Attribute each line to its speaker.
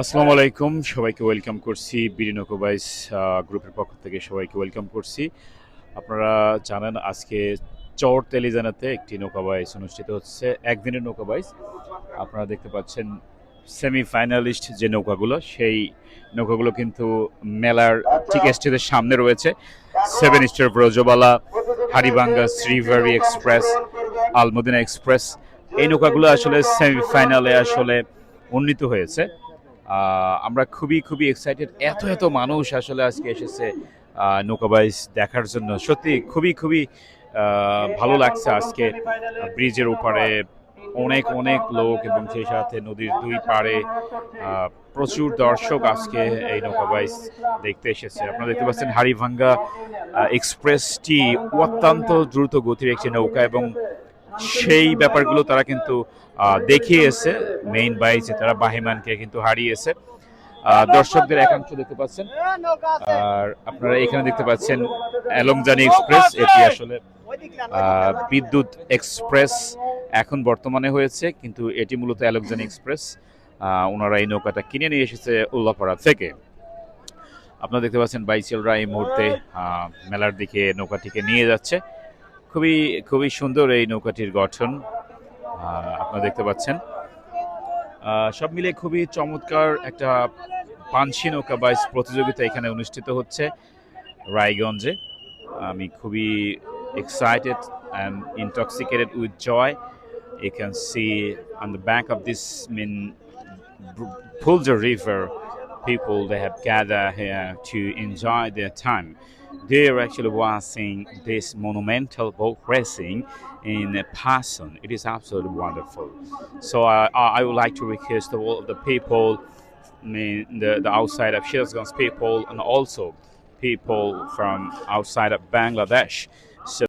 Speaker 1: আসসালামু আলাইকুম, সবাইকে ওয়েলকাম করছি বিডি নৌকাবাইজ গ্রুপের পক্ষ থেকে সবাইকে ওয়েলকাম করছি। আপনারা জানেন আজকে চর তেলিজানাতে একটি নৌকাবাইজ অনুষ্ঠিত হচ্ছে, একদিনের নৌকাবাইজ। আপনারা দেখতে পাচ্ছেন সেমিফাইনালিস্ট যে নৌকাগুলো, সেই নৌকাগুলো কিন্তু মেলার ঠিক স্টেজের সামনে রয়েছে। Seven star Brajabala, Haribanga, Shribhari express, Almadina express, এই নৌকাগুলো আসলে সেমিফাইনালে আসলে উন্নীত হয়েছে। আমরা খুবই খুবই এক্সাইটেড, এত এত মানুষ আসলে আজকে এসেছে নৌকাবাইজ দেখার জন্য। সত্যি খুবই খুবই ভালো লাগছে। আজকে ব্রিজের ওপারে অনেক অনেক লোক এবং সেই সাথে নদীর দুই পাড়ে প্রচুর দর্শক আজকে এই নৌকাবাইজ দেখতে এসেছে। আপনারা দেখতে পাচ্ছেন হাড়িভাঙ্গা এক্সপ্রেসটি অত্যন্ত দ্রুত গতির একটি নৌকা এবং সেই ব্যাপারগুলো তারা কিন্তু দেখিয়েছে মেইন বাইচে, তারা বাহিমানকে কিন্তু হারিয়েছে। দর্শকদের একাংশ দেখতে পাচ্ছেন, আর আপনারা এখানে দেখতে পাচ্ছেন অ্যালংজানি এক্সপ্রেস। এটি আসলে বিদ্যুৎ এক্সপ্রেস এখন বর্তমানে হয়েছে, কিন্তু এটি মূলত অ্যালংজানি এক্সপ্রেস। ওনারা এই নৌকাটা কিনে নিয়ে এসেছে উল্লাপাড়া থেকে। আপনারা দেখতে পাচ্ছেন বাইচেলরা এই মুহূর্তে মেলার দিকে নৌকাটিকে নিয়ে যাচ্ছে। খুবই খুবই সুন্দর এই নৌকাটির গঠন, আপনারা দেখতে পাচ্ছেন। সব মিলে খুবই চমৎকার একটা পানসি নৌকা বাইচ প্রতিযোগিতা এখানে অনুষ্ঠিত হচ্ছে রায়গঞ্জে। আমি খুবই excited and intoxicated with joy. You can see on the bank of this Pulja River, people they have gathered here to enjoy their time. They are actually watching this monumental boat racing in person. It is absolutely wonderful. So I would like to request all of the people, the outside of Shirazgan's people, and also people from outside of Bangladesh,